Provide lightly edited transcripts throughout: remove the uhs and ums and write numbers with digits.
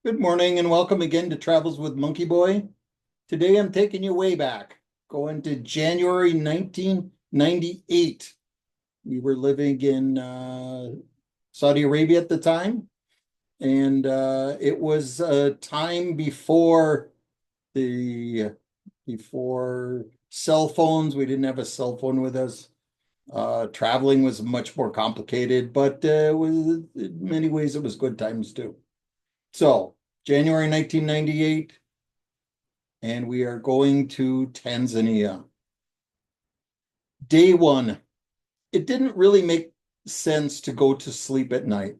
Good morning and welcome again to Travels with Monkey Boy. Today I'm taking you way back, going to January 1998. We were living in Saudi Arabia at the time, and it was a time the before cell phones. We didn't have a cell phone with us. Traveling was much more complicated, but in many ways it was good times too. So, January 1998, and we are going to Tanzania. Day one, it didn't really make sense to go to sleep at night.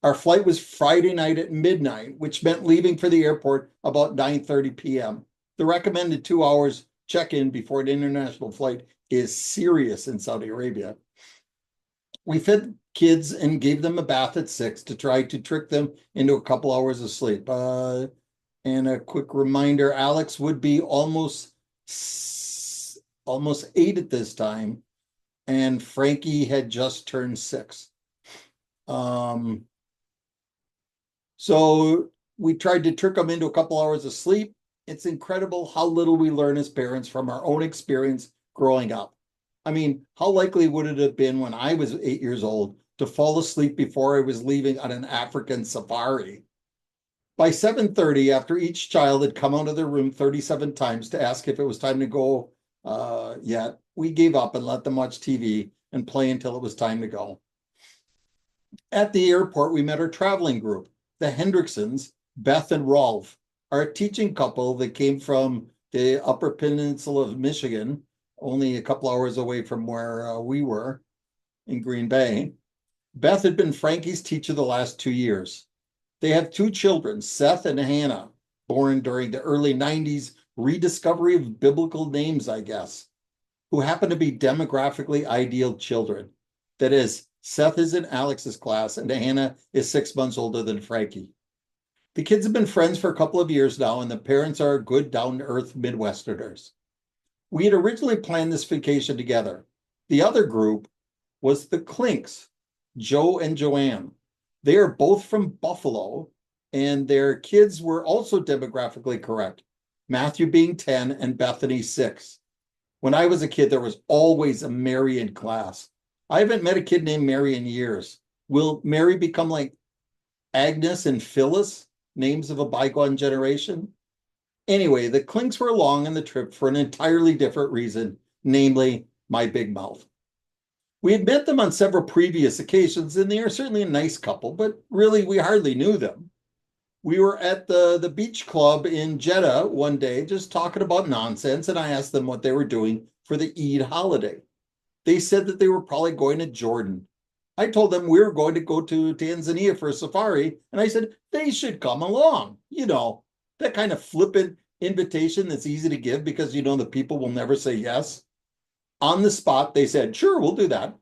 Our flight was Friday night at midnight, which meant leaving for the airport about 9:30 p.m. The recommended 2 hours check-in before an international flight is serious in Saudi Arabia. We fed kids and gave them a bath at 6 to try to trick them into a couple hours of sleep. And a quick reminder, Alex would be almost 8 at this time, and Frankie had just turned 6. Um, so we tried to trick them into a couple hours of sleep. It's incredible how little we learn as parents from our own experience growing up. I mean, how likely would it have been when I was 8 years old to fall asleep before I was leaving on an African safari? By 7:30, after each child had come out of their room 37 times to ask if it was time to go yet, we gave up and let them watch TV and play until it was time to go. At the airport, we met our traveling group. The Hendricksons, Beth and Rolf, are a teaching couple that came from the Upper Peninsula of Michigan, only a couple hours away from where we were in Green Bay. Beth had been Frankie's teacher the last 2 years. They have two children, Seth and Hannah, born during the early 90s rediscovery of biblical names, I guess, who happen to be demographically ideal children. That is, Seth is in Alex's class and Hannah is 6 months older than Frankie. The kids have been friends for a couple of years now, and the parents are good, down-to-earth Midwesterners. We had originally planned this vacation together. The other group was the Clinks, Joe and Joanne. They are both from Buffalo, and their kids were also demographically correct, Matthew being 10 and Bethany 6. When I was a kid, there was always a Mary in class. I haven't met a kid named Mary in years. Will Mary become like Agnes and Phyllis, names of a bygone generation? Anyway, the Clinks were along on the trip for an entirely different reason, namely my big mouth. We had met them on several previous occasions, and they are certainly a nice couple, but really we hardly knew them. We were at the beach club in Jeddah one day, just talking about nonsense, and I asked them what they were doing for the Eid holiday. They said that they were probably going to Jordan. I told them we were going to go to Tanzania for a safari, and I said they should come along. That kind of flippant invitation that's easy to give because the people will never say yes. On the spot, they said, sure, we'll do that.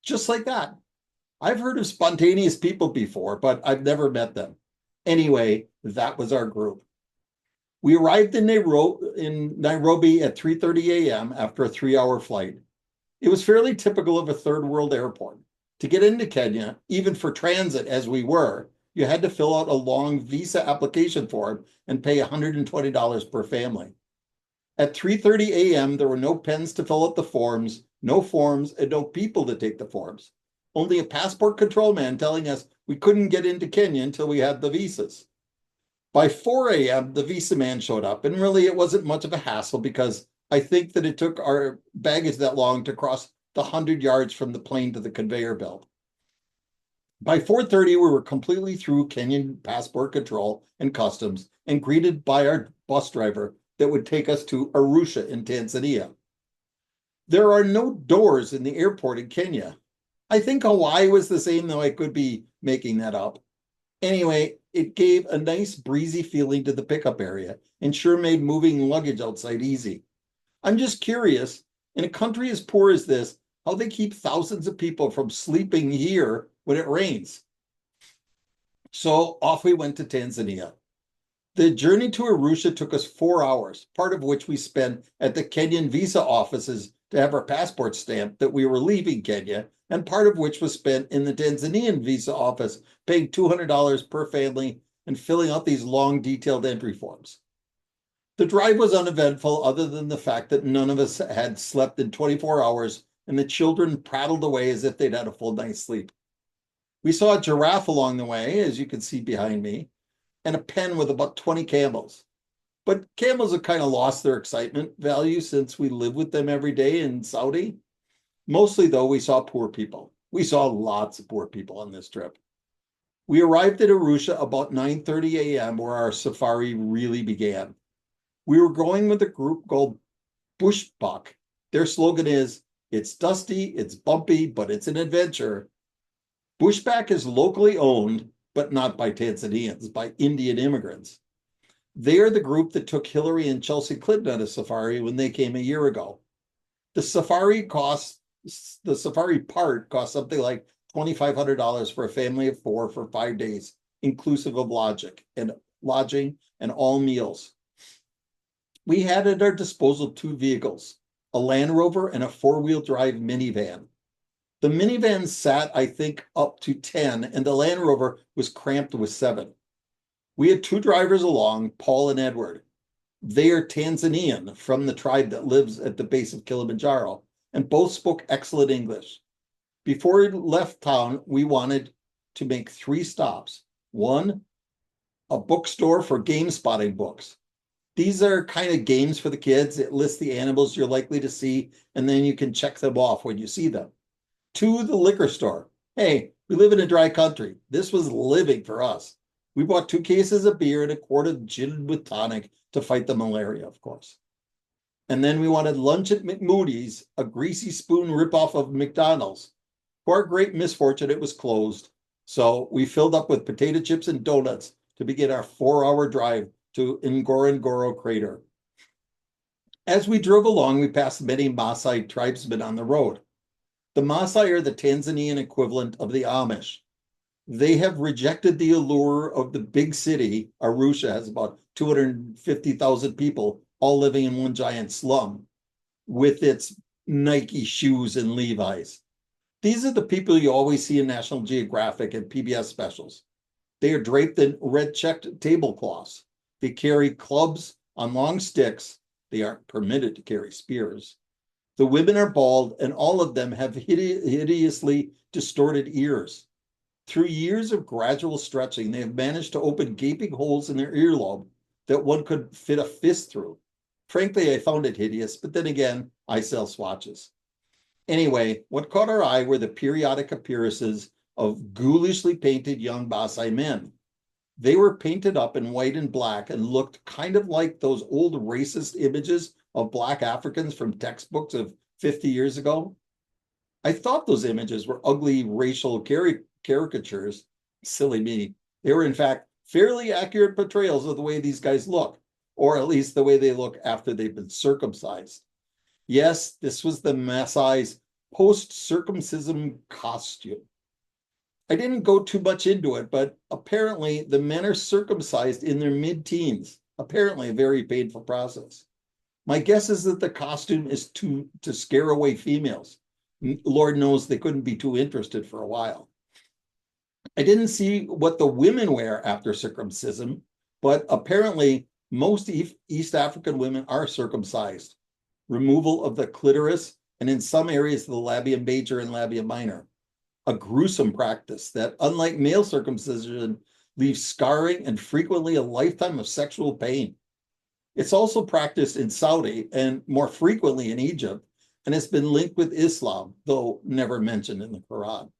Just like that. I've heard of spontaneous people before, but I've never met them. Anyway, that was our group. We arrived in Nairobi at 3:30 a.m. after a 3-hour flight. It was fairly typical of a third world airport. To get into Kenya, even for transit as we were, you had to fill out a long visa application form and pay $120 per family. At 3:30 a.m., there were no pens to fill out the forms, no forms, and no people to take the forms. Only a passport control man telling us we couldn't get into Kenya until we had the visas. By 4 a.m., the visa man showed up, and really it wasn't much of a hassle because I think that it took our baggage that long to cross the 100 yards from the plane to the conveyor belt. By 4:30, we were completely through Kenyan passport control and customs and greeted by our bus driver that would take us to Arusha in Tanzania. There are no doors in the airport in Kenya. I think Hawaii was the same, though I could be making that up. Anyway, it gave a nice breezy feeling to the pickup area and sure made moving luggage outside easy. I'm just curious, in a country as poor as this, how they keep thousands of people from sleeping here when it rains. So off we went to Tanzania. The journey to Arusha took us 4 hours, part of which we spent at the Kenyan visa offices to have our passports stamped that we were leaving Kenya, and part of which was spent in the Tanzanian visa office, paying $200 per family and filling out these long, detailed entry forms. The drive was uneventful other than the fact that none of us had slept in 24 hours and the children prattled away as if they'd had a full night's sleep. We saw a giraffe along the way, as you can see behind me, and a pen with about 20 camels. But camels have kind of lost their excitement value since we live with them every day in Saudi. Mostly, though, we saw poor people. We saw lots of poor people on this trip. We arrived at Arusha about 9:30 a.m., where our safari really began. We were going with a group called Bushbuck. Their slogan is, "It's dusty, it's bumpy, but it's an adventure." Bushback is locally owned, but not by Tanzanians, by Indian immigrants. They are the group that took Hillary and Chelsea Clinton on a safari when they came a year ago. The safari part cost something like $2,500 for a family of 4 for 5 days, inclusive of lodging and all meals. We had at our disposal 2 vehicles, a Land Rover and a 4-wheel drive minivan. The minivan sat, I think, up to 10, and the Land Rover was cramped with 7. We had 2 drivers along, Paul and Edward. They are Tanzanian, from the tribe that lives at the base of Kilimanjaro, and both spoke excellent English. Before we left town, we wanted to make 3 stops. 1, a bookstore for game spotting books. These are kind of games for the kids. It lists the animals you're likely to see, and then you can check them off when you see them. 2, the liquor store. Hey, we live in a dry country. This was living for us. We bought 2 cases of beer and a quart of gin with tonic to fight the malaria, of course. And then we wanted lunch at McMoody's, a greasy spoon ripoff of McDonald's. To our great misfortune, it was closed. So we filled up with potato chips and donuts to begin our 4-hour drive to Ngorongoro crater. As we drove along, we passed many Massai tribesmen on the road. The Massai are the Tanzanian equivalent of the Amish. They have rejected the allure of the big city. Arusha has about 250,000 people, all living in one giant slum, with its Nike shoes and Levi's. These are the people you always see in National Geographic and PBS specials. They are draped in red-checked tablecloths. They carry clubs on long sticks. They aren't permitted to carry spears. The women are bald, and all of them have hideously distorted ears. Through years of gradual stretching, they have managed to open gaping holes in their earlobe that one could fit a fist through. Frankly, I found it hideous, but then again, I sell swatches. Anyway, what caught our eye were the periodic appearances of ghoulishly painted young Maasai men. They were painted up in white and black and looked kind of like those old racist images of Black Africans from textbooks of 50 years ago. I thought those images were ugly racial caricatures. Silly me. They were, in fact, fairly accurate portrayals of the way these guys look, or at least the way they look after they've been circumcised. Yes, this was the Maasai's post-circumcision costume. I didn't go too much into it, but apparently the men are circumcised in their mid-teens, apparently a very painful process. My guess is that the costume is to scare away females. Lord knows they couldn't be too interested for a while. I didn't see what the women wear after circumcision, but apparently most East African women are circumcised. Removal of the clitoris, and in some areas the labia major and labia minor. A gruesome practice that, unlike male circumcision, leaves scarring and frequently a lifetime of sexual pain. It's also practiced in Saudi and more frequently in Egypt, and has been linked with Islam, though never mentioned in the Quran.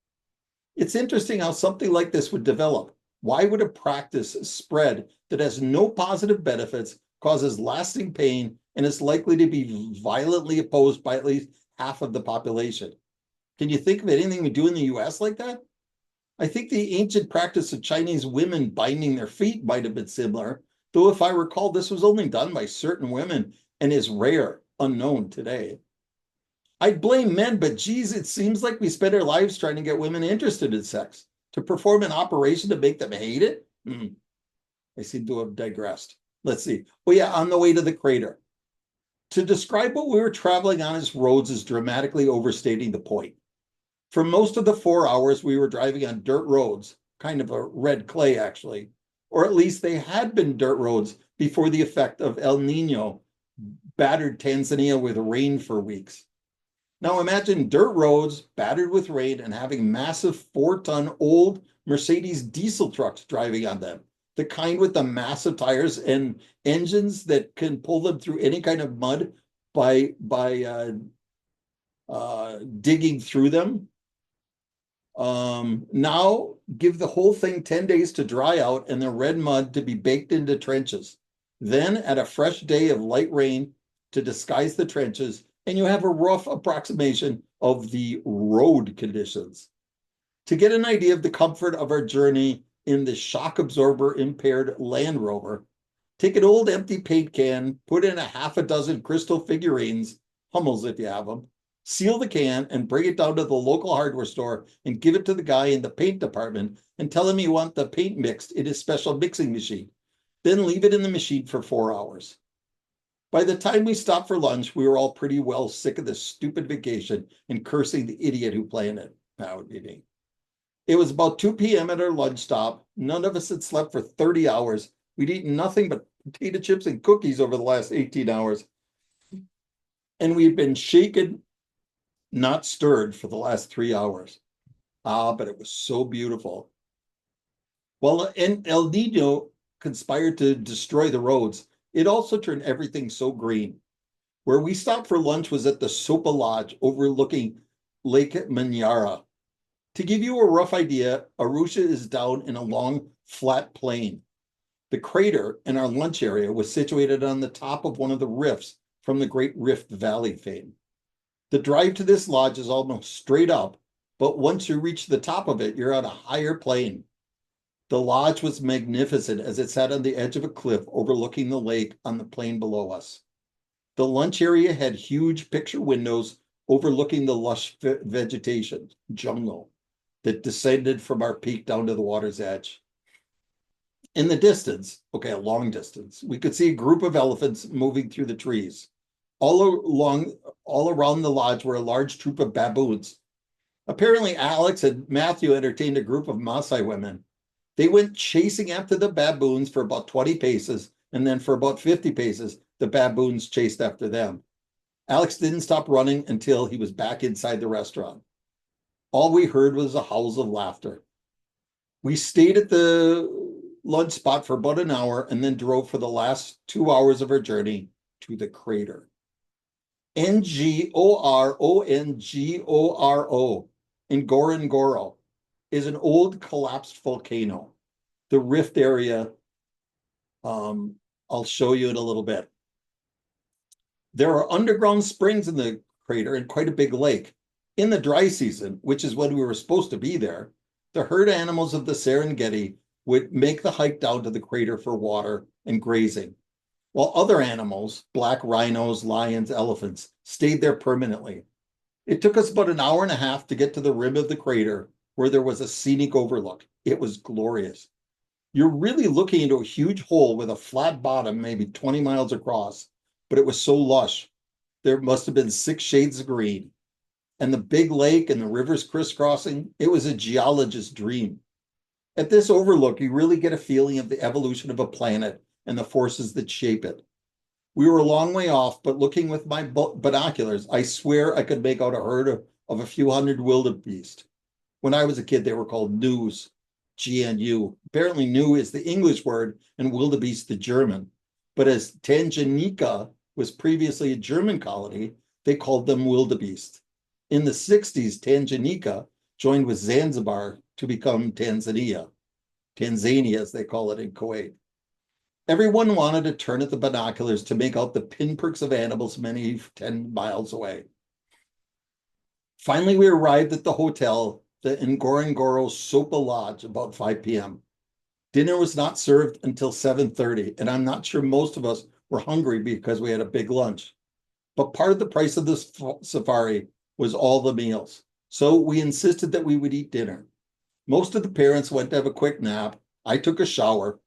It's interesting how something like this would develop. Why would a practice spread that has no positive benefits, causes lasting pain, and is likely to be violently opposed by at least half of the population? Can you think of anything we do in the US like that? I think the ancient practice of Chinese women binding their feet might have been similar, though if I recall, this was only done by certain women and is rare, unknown today. I'd blame men, but geez, it seems like we spend our lives trying to get women interested in sex. To perform an operation to make them hate it? I seem to have digressed. Let's see. Oh yeah, on the way to the crater. To describe what we were traveling on as roads is dramatically overstating the point. For most of the 4 hours, we were driving on dirt roads, kind of a red clay actually, or at least they had been dirt roads before the effect of El Nino battered Tanzania with rain for weeks. Now imagine dirt roads battered with rain and having massive 4-ton old Mercedes diesel trucks driving on them, the kind with the massive tires and engines that can pull them through any kind of mud by digging through them. Now give the whole thing 10 days to dry out and the red mud to be baked into trenches. Then add a fresh day of light rain to disguise the trenches, and you have a rough approximation of the road conditions. To get an idea of the comfort of our journey in the shock absorber impaired Land Rover, take an old empty paint can, put in a half a dozen crystal figurines, Hummels if you have them, seal the can and bring it down to the local hardware store and give it to the guy in the paint department and tell him you want the paint mixed in his special mixing machine. Then leave it in the machine for 4 hours. By the time we stopped for lunch, we were all pretty well sick of this stupid vacation and cursing the idiot who planned it. That would be me. It was about 2 p.m. at our lunch stop. None of us had slept for 30 hours. We'd eaten nothing but potato chips and cookies over the last 18 hours. And we'd been shaken, not stirred for the last 3 hours. But it was so beautiful. While El Nino conspired to destroy the roads, it also turned everything so green. Where we stopped for lunch was at the Sopa Lodge overlooking Lake Manyara. To give you a rough idea, Arusha is down in a long, flat plain. The crater in our lunch area was situated on the top of one of the rifts from the Great Rift Valley fame. The drive to this lodge is almost straight up, but once you reach the top of it, you're on a higher plane. The lodge was magnificent as it sat on the edge of a cliff overlooking the lake on the plain below us. The lunch area had huge picture windows overlooking the lush vegetation, jungle, that descended from our peak down to the water's edge. In the distance, okay, a long distance, we could see a group of elephants moving through the trees. All around the lodge were a large troop of baboons. Apparently, Alex and Matthew entertained a group of Massai women. They went chasing after the baboons for about 20 paces, and then for about 50 paces, the baboons chased after them. Alex didn't stop running until he was back inside the restaurant. All we heard was the howls of laughter. We stayed at the lunch spot for about an hour and then drove for the last 2 hours of our journey to the crater. Ngorongoro in Ngorongoro is an old collapsed volcano. The rift area, I'll show you in a little bit. There are underground springs in the crater and quite a big lake. In the dry season, which is when we were supposed to be there, the herd animals of the Serengeti would make the hike down to the crater for water and grazing, while other animals, black rhinos, lions, elephants, stayed there permanently. It took us about an hour and a half to get to the rim of the crater where there was a scenic overlook. It was glorious. You're really looking into a huge hole with a flat bottom, maybe 20 miles across, but it was so lush. There must have been 6 shades of green. And the big lake and the rivers crisscrossing, it was a geologist's dream. At this overlook, you really get a feeling of the evolution of a planet and the forces that shape it. We were a long way off, but looking with my binoculars, I swear I could make out a herd of a few hundred wildebeest. When I was a kid, they were called gnus, G-N-U. Apparently, gnu is the English word and wildebeest the German. But as Tanganyika was previously a German colony, they called them wildebeest. In the 60s, Tanganyika joined with Zanzibar to become Tanzania. Tanzania, as they call it in Kuwait. Everyone wanted to turn at the binoculars to make out the pinpricks of animals many 10 miles away. Finally, we arrived at the hotel, the Ngorongoro Sopa Lodge, about 5 p.m. Dinner was not served until 7:30, and I'm not sure most of us were hungry because we had a big lunch. But part of the price of this safari was all the meals. So we insisted that we would eat dinner. Most of the parents went to have a quick nap. I took a shower,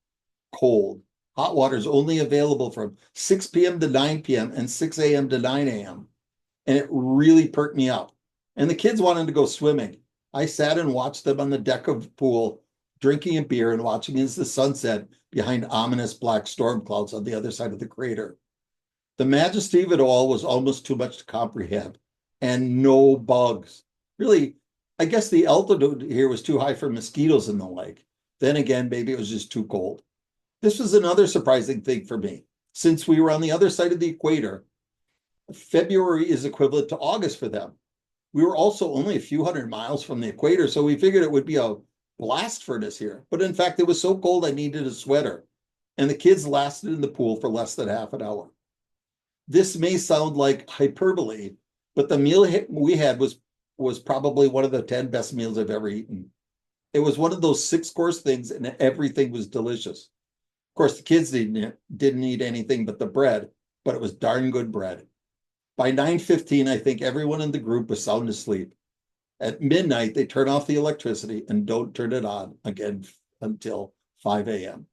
cold. Hot water is only available from 6 p.m. to 9 p.m. and 6 a.m. to 9 a.m. And it really perked me up. And the kids wanted to go swimming. I sat and watched them on the deck of the pool, drinking a beer and watching as the sun set behind ominous black storm clouds on the other side of the crater. The majesty of it all was almost too much to comprehend, and no bugs. Really, I guess the altitude here was too high for mosquitoes in the lake. Then again, maybe it was just too cold. This was another surprising thing for me. Since we were on the other side of the equator, February is equivalent to August for them. We were also only a few hundred miles from the equator, so we figured it would be a blast furnace here. But in fact, it was so cold I needed a sweater, and the kids lasted in the pool for less than half an hour. This may sound like hyperbole, but the meal we had was probably one of the 10 best meals I've ever eaten. It was one of those 6-course things, and everything was delicious. Of course, the kids didn't eat anything but the bread, but it was darn good bread. By 9:15, I think everyone in the group was sound asleep. At midnight, they turn off the electricity and don't turn it on again until 5 a.m.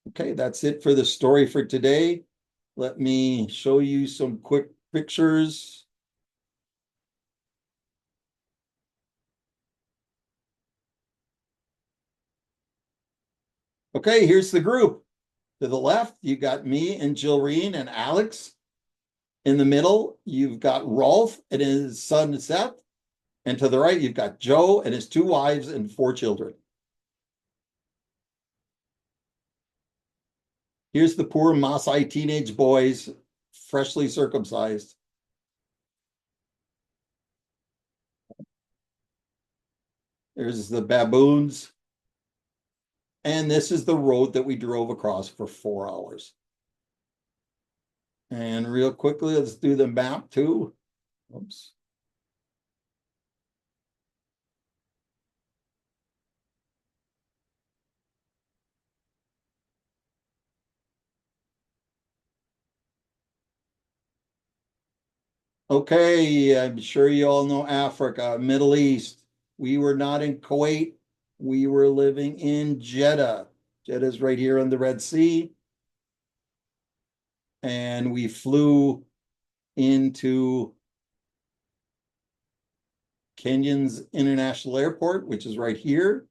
Okay, that's it for the story for today. Let me show you some quick pictures. Okay, here's the group. To the left, you got me and Jilreen and Alex. In the middle, you've got Rolf and his son Seth. And to the right, you've got Joe and his 2 wives and 4 children. Here's the poor Massai teenage boys, freshly circumcised. There's the baboons. And this is the road that we drove across for 4 hours. And real quickly, let's do the map too. Oops. Okay, I'm sure you all know Africa, Middle East. We were not in Kuwait. We were living in Jeddah. Jeddah's right here on the Red Sea. And we flew into Kenyon's International Airport, which is right here.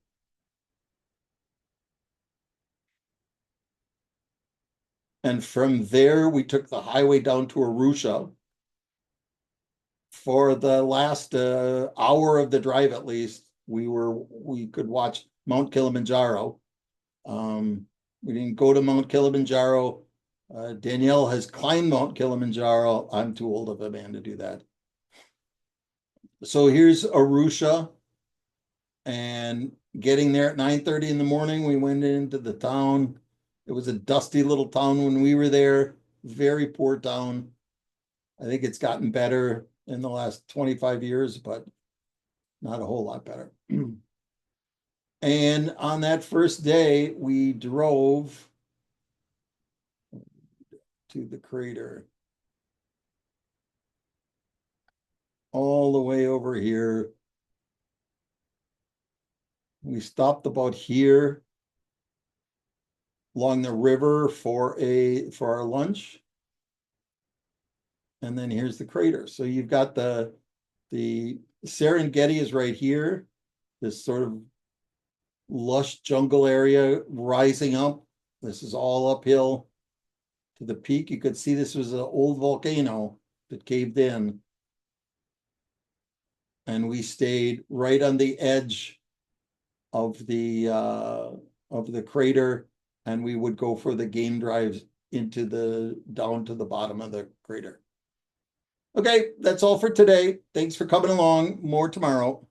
And from there, we took the highway down to Arusha. For the last hour of the drive, at least, we could watch Mount Kilimanjaro. We didn't go to Mount Kilimanjaro. Danielle has climbed Mount Kilimanjaro. I'm too old of a man to do that. So here's Arusha, and getting there at 9:30 in the morning, we went into the town. It was a dusty little town when we were there, very poor town. I think it's gotten better in the last 25 years, but not a whole lot better. And on that first day, we drove to the crater all the way over here. We stopped about here along the river for our lunch. And then here's the crater. So you've got the Serengeti is right here, this sort of lush jungle area rising up. This is all uphill to the peak. You could see this was an old volcano that caved in. And we stayed right on the edge of the crater, and we would go for the game drives down to the bottom of the crater. Okay, that's all for today. Thanks for coming along. More tomorrow.